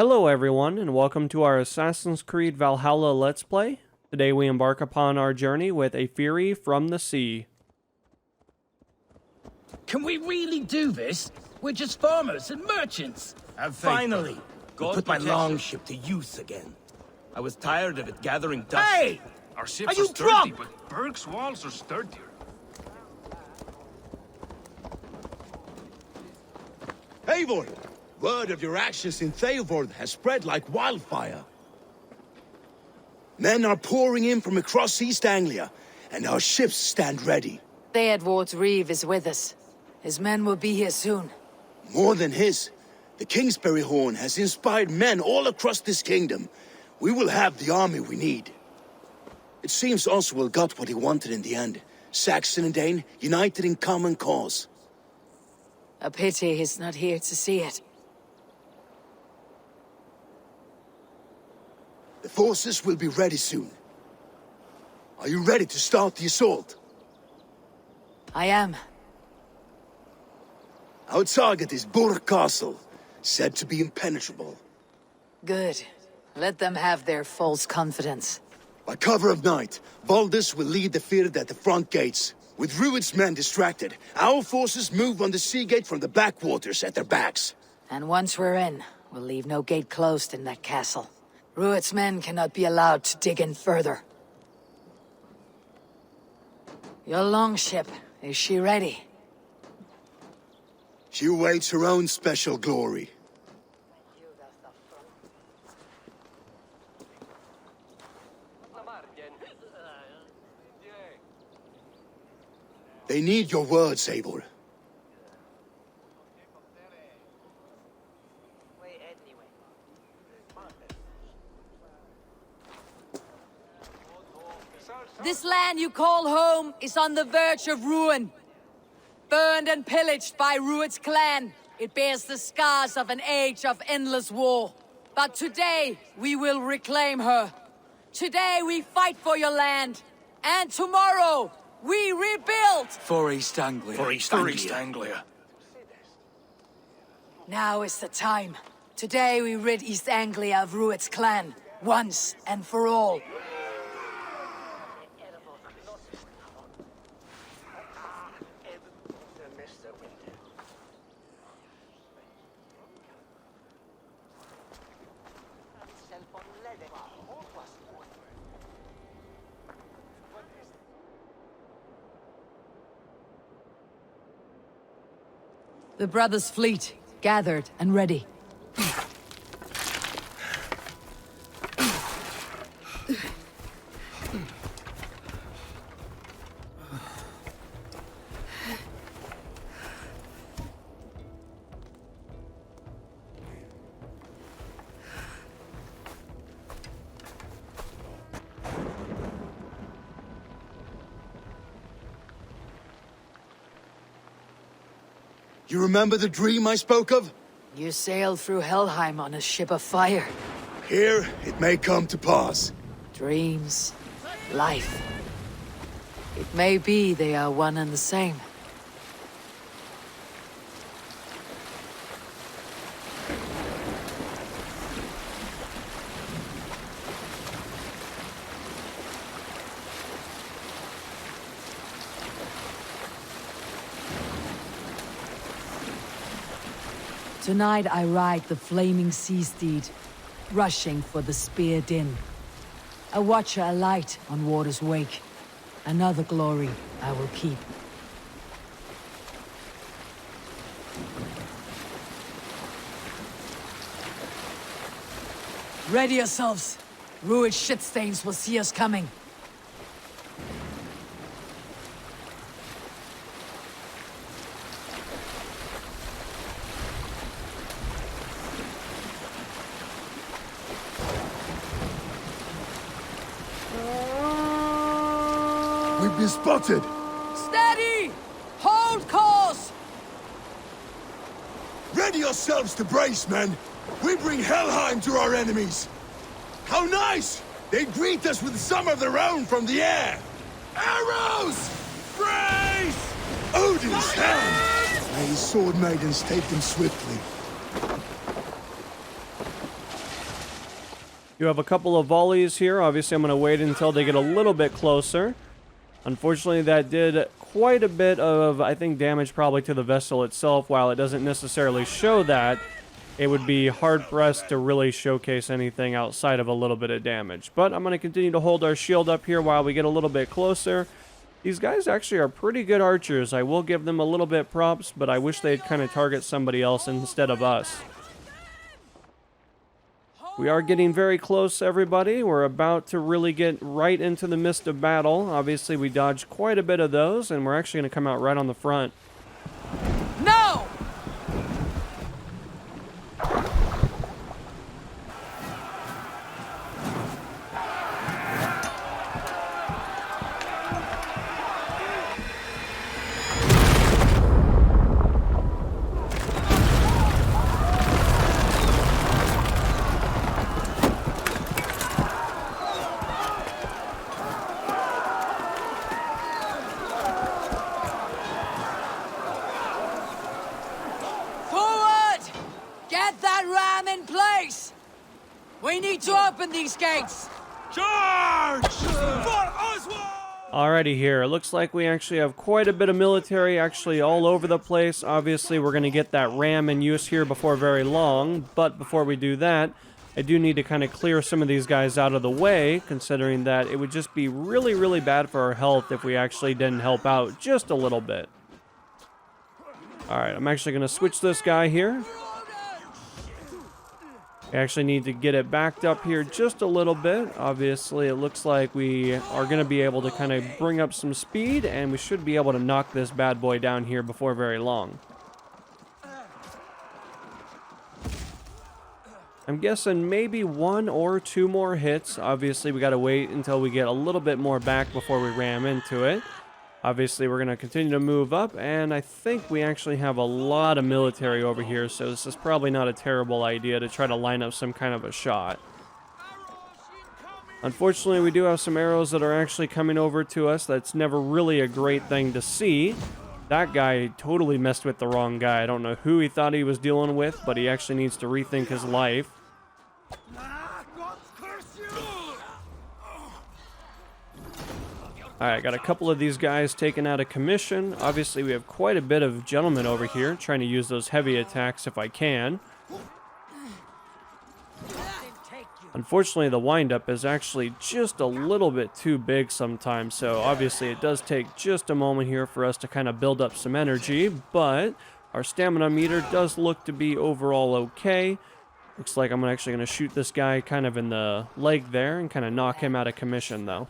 Hello everyone, and welcome to our Assassin's Creed Valhalla Let's Play. Today we embark upon our journey with a Fury from the Sea. Can we really do this? We're just farmers and merchants. Finally, I put my longship to use again. I was tired of it gathering dust. Hey! Our ships Are are you sturdy, drunk? but Berg's walls are sturdier. Eivor! Word of your actions in Theodord has spread like wildfire. Men are pouring in from across East Anglia, and our ships stand ready. Theodward's reeve is with us. His men will be here soon. More than his, the Kingsbury Horn has inspired men all across this kingdom. We will have the army we need. It seems Oswald got what he wanted in the end. Saxon and Dane united in common cause. A pity he's not here to see it. The forces will be ready soon. Are you ready to start the assault? I am. Our target is Burg Castle, said to be impenetrable. Good. Let them have their false confidence. By cover of night, Valdis will lead the field at the front gates. With Rued's men distracted, our forces move on the sea gate from the backwaters at their backs. And once we're in, we'll leave no gate closed in that castle. Rued's men cannot be allowed to dig in further. Your longship, is she ready? She awaits her own special glory. They need your words, Eivor. This land you call home is on the verge of ruin. Burned and pillaged by Rued's clan, it bears the scars of an age of endless war. But today, we will reclaim her. Today, we fight for your land. And tomorrow, we rebuild! For East Anglia. For East Anglia. Now is the time. Today, we rid East Anglia of Rued's clan. Once and for all. The brothers' fleet, gathered and ready. You remember the dream I spoke of? You sailed through Helheim on a ship of fire. Here, it may come to pass. Dreams, life. It may be they are one and the same. Tonight I ride the flaming sea steed, rushing for the spear din. A watcher alight on water's wake. Another glory I will keep. Ready yourselves. Rued shitstains will see us coming. We've been spotted! Steady! Hold course! Ready yourselves to brace, men! We bring Helheim to our enemies! How nice! They greet us with some of their own from the air! Arrows! Brace! Odin's hand! May his sword maidens take them swiftly. You have a couple of volleys here. Obviously, I'm going to wait until they get a little bit closer. Unfortunately, that did quite a bit of, I think, damage probably to the vessel itself. While it doesn't necessarily show that, it would be hard-pressed to really showcase anything outside of a little bit of damage. But I'm going to continue to hold our shield up here while we get a little bit closer. These guys actually are pretty good archers. I will give them a little bit props, but I wish they'd kind of target somebody else instead of us. We are getting very close, everybody. We're about to really get right into the midst of battle. Obviously, we dodged quite a bit of those, and we're actually going to come out right on the front. No! We need to open these gates! Charge! For Oswald! Alrighty here. It looks like we actually have quite a bit of military actually all over the place. Obviously, we're going to get that ram in use here before very long. But before we do that, I do need to kind of clear some of these guys out of the way, considering that it would just be really, really bad for our health if we actually didn't help out just a little bit. Alright, I'm actually going to switch this guy here. I actually need to get it backed up here just a little bit. Obviously, it looks like we are going to be able to kind of bring up some speed, and we should be able to knock this bad boy down here before very long. I'm guessing maybe 1 or 2 more hits. Obviously, we got to wait until we get a little bit more back before we ram into it. Obviously, we're going to continue to move up, and I think we actually have a lot of military over here, so this is probably not a terrible idea to try to line up some kind of a shot. Unfortunately, we do have some arrows that are actually coming over to us. That's never really a great thing to see. That guy totally messed with the wrong guy. I don't know who he thought he was dealing with, but he actually needs to rethink his life. Alright, got a couple of these guys taken out of commission. Obviously, we have quite a bit of gentlemen over here, trying to use those heavy attacks if I can. Unfortunately, the windup is actually just a little bit too big sometimes, so obviously it does take just a moment here for us to kind of build up some energy, but our stamina meter does look to be overall okay. Looks like I'm actually going to shoot this guy kind of in the leg there and kind of knock him out of commission, though.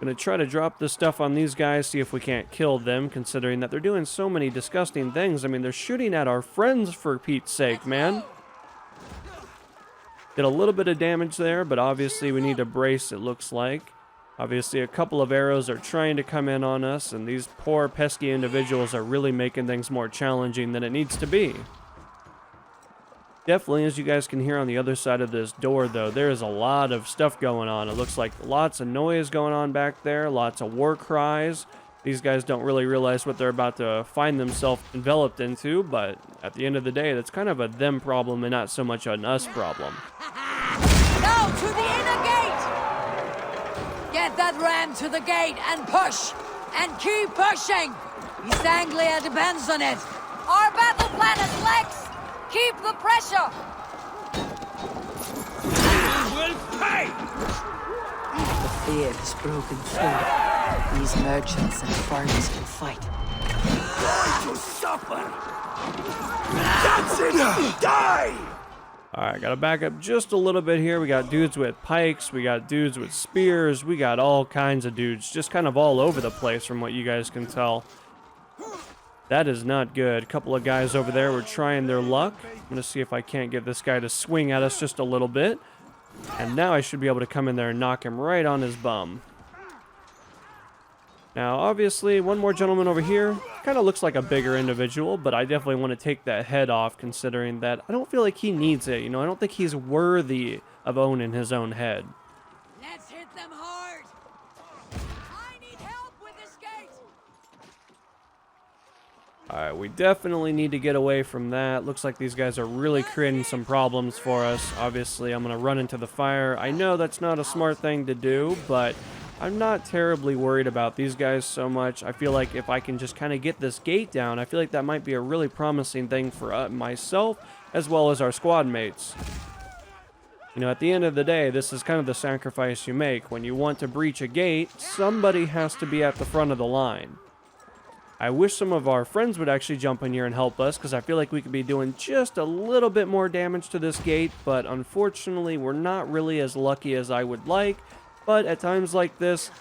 Gonna try to drop this stuff on these guys, see if we can't kill them, considering that they're doing so many disgusting things. I mean, they're shooting at our friends, for Pete's sake, man. Did a little bit of damage there, but obviously we need to brace, it looks like. Obviously, a couple of arrows are trying to come in on us, and these poor, pesky individuals are really making things more challenging than it needs to be. Definitely, as you guys can hear on the other side of this door, though, there is a lot of stuff going on. It looks like lots of noise going on back there, lots of war cries. These guys don't really realize what they're about to find themselves enveloped into, but at the end of the day, that's kind of a them problem and not so much an us problem. Now to the inner gate! Get that ram to the gate and push! And keep pushing! East Anglia depends on it! Our battle plan is Lex! Keep the pressure! You will pay! The fear has broken through. These merchants and farmers can fight. Going to suffer! That's it! Die! Alright, gotta back up just a little bit here. We got dudes with pikes, we got dudes with spears, we got all kinds of dudes just kind of all over the place from what you guys can tell. That is not good. A couple of guys over there were trying their luck. I'm going to see if I can't get this guy to swing at us just a little bit. And now I should be able to come in there and knock him right on his bum. Now, obviously, one more gentleman over here. Kind of looks like a bigger individual, but I definitely want to take that head off, considering that I don't feel like he needs it. You know, I don't think he's worthy of owning his own head. Let's hit them hard! I need help with this gate! Alright, we definitely need to get away from that. Looks like these guys are really creating some problems for us. Obviously, I'm going to run into the fire. I know that's not a smart thing to do, but I'm not terribly worried about these guys so much. I feel like if I can just kind of get this gate down, I feel like that might be a really promising thing for myself as well as our squad mates. You know, at the end of the day, this is kind of the sacrifice you make. When you want to breach a gate, somebody has to be at the front of the line. I wish some of our friends would actually jump in here and help us, because I feel like we could be doing just a little bit more damage to this gate, but unfortunately, we're not really as lucky as I would like. But at times like this,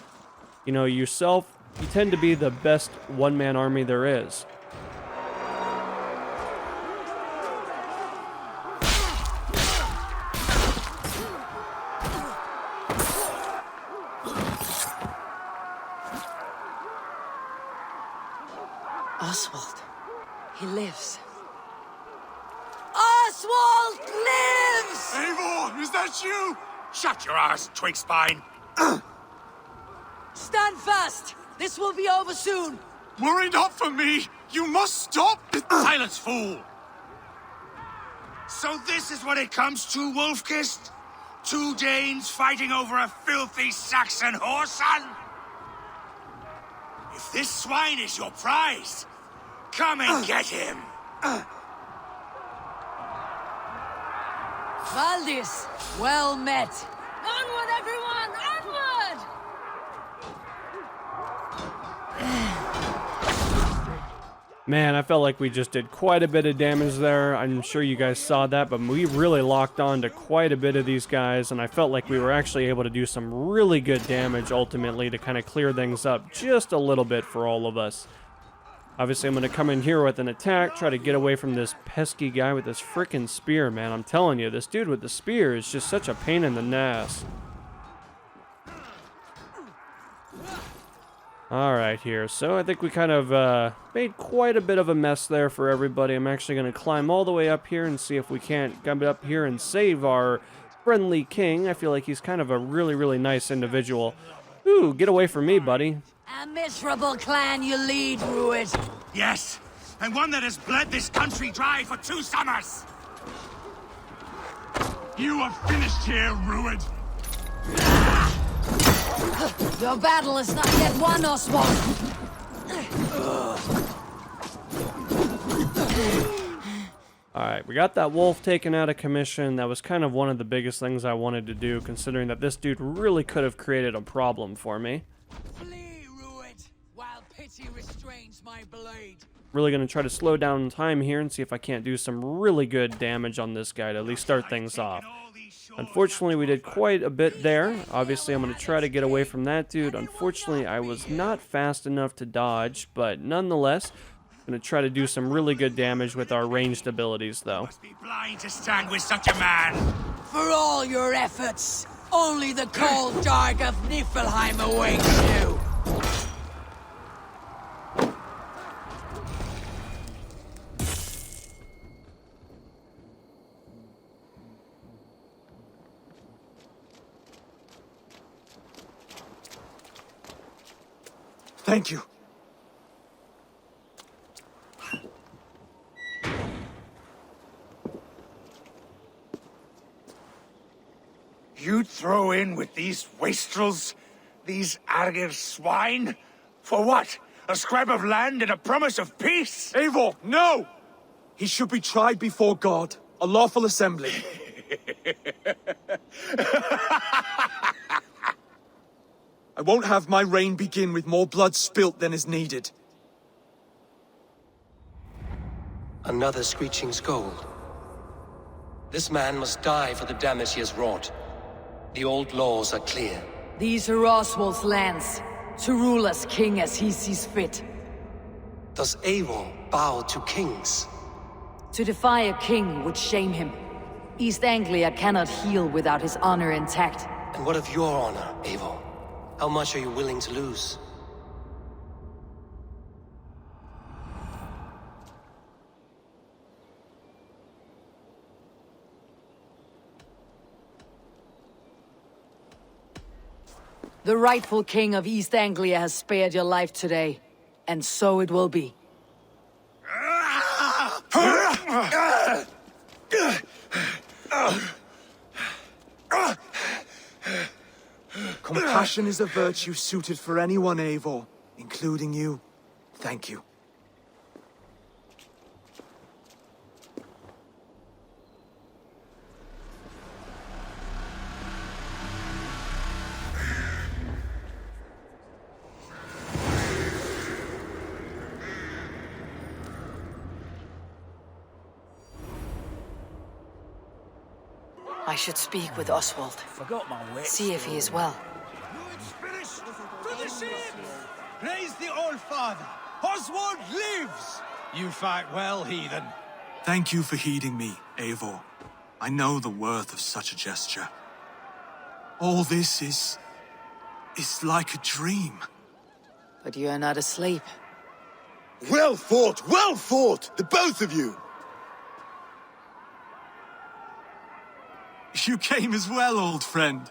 you know, you tend to be the best one-man army there is. Oswald. He lives. Oswald lives! Eivor, is that you? Shut your ass, twig spine. Stand fast! This will be over soon! Worry not for me. You must stop. Silence, fool. So this is what it comes to, Wolfkist? 2 Danes fighting over a filthy Saxon whoreson? If this swine is your prize, come and get him. Valdis, well met. Onward, everyone! Onward! Man, I felt like we just did quite a bit of damage there. I'm sure you guys saw that, but we really locked on to quite a bit of these guys, and I felt like we were actually able to do some really good damage ultimately to kind of clear things up just a little bit for all of us. Obviously, I'm going to come in here with an attack, try to get away from this pesky guy with this frickin' spear, man. I'm telling you, this dude with the spear is just such a pain in the ass. Alright here, so I think we kind of made quite a bit of a mess there for everybody. I'm actually going to climb all the way up here and see if we can't come up here and save our friendly king. I feel like he's kind of a really, really nice individual. Ooh, get away from me, buddy. A miserable clan you lead, Rued. Yes, and one that has bled this country dry for 2 summers. You are finished here, Rued. Your battle is not yet won, Oswald. Alright, we got that wolf taken out of commission. That was kind of one of the biggest things I wanted to do, considering that this dude really could have created a problem for me. Flee, Rued, while pity restrains my blade. Really going to try to slow down time here and see if I can't do some really good damage on this guy to at least start things off. Unfortunately, we did quite a bit there. Obviously, I'm going to try to get away from that dude. Unfortunately, I was not fast enough to dodge, but nonetheless, I'm going to try to do some really good damage with our ranged abilities, though. Must be blind to stand with such a man. For all your efforts, only the cold dark of Niflheim awaits you. Thank you. You'd throw in with these wastrels? These Argir swine? For what? A scrap of land and a promise of peace? Eivor, no! He should be tried before God, a lawful assembly. I won't have my reign begin with more blood spilt than is needed. Another screeching scold. This man must die for the damage he has wrought. The old laws are clear. These are Oswald's lands, to rule as king as he sees fit. Does Eivor bow to kings? To defy a king would shame him. East Anglia cannot heal without his honor intact. And what of your honor, Eivor? How much are you willing to lose? The rightful king of East Anglia has spared your life today, and so it will be. Compassion is a virtue suited for anyone, Eivor, including you. Thank you. I should speak with Oswald. Forgot my wits. See if he is well. To the ship! Praise the Old Father! Oswald lives! You fight well, heathen. Thank you for heeding me, Eivor. I know the worth of such a gesture. All this is like a dream. But you are not asleep. Well fought, the both of you! You came as well, old friend.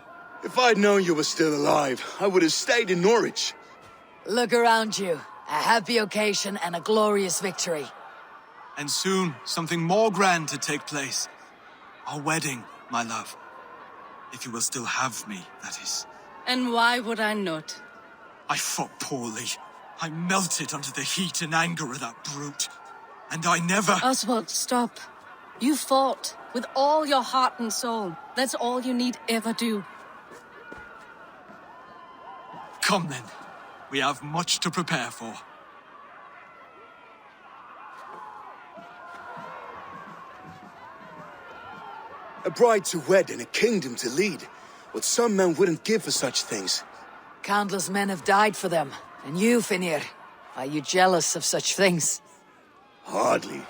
If I'd known you were still alive, I would have stayed in Norwich. Look around you. A happy occasion and a glorious victory. And soon, something more grand to take place. Our wedding, my love. If you will still have me, that is. And why would I not? I fought poorly. I melted under the heat and anger of that brute. And I never... Oswald, stop. You fought with all your heart and soul. That's all you need ever do. Come then. We have much to prepare for. A bride to wed and a kingdom to lead. What some men wouldn't give for such things. Countless men have died for them. And you, Finnir, are you jealous of such things? Hardly.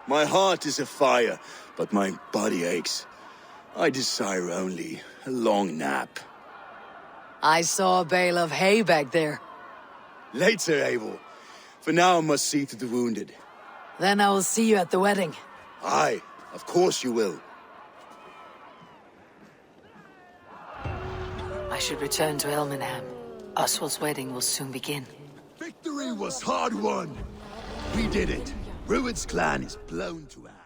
My heart is afire, but my body aches. I desire only a long nap. I saw a bale of hay back there. Later, Eivor. For now I must see to the wounded. Then I will see you at the wedding. Aye, of course you will. I should return to Elmenham. Oswald's wedding will soon begin. Victory was hard won. We did it. Rued's clan is blown to ash.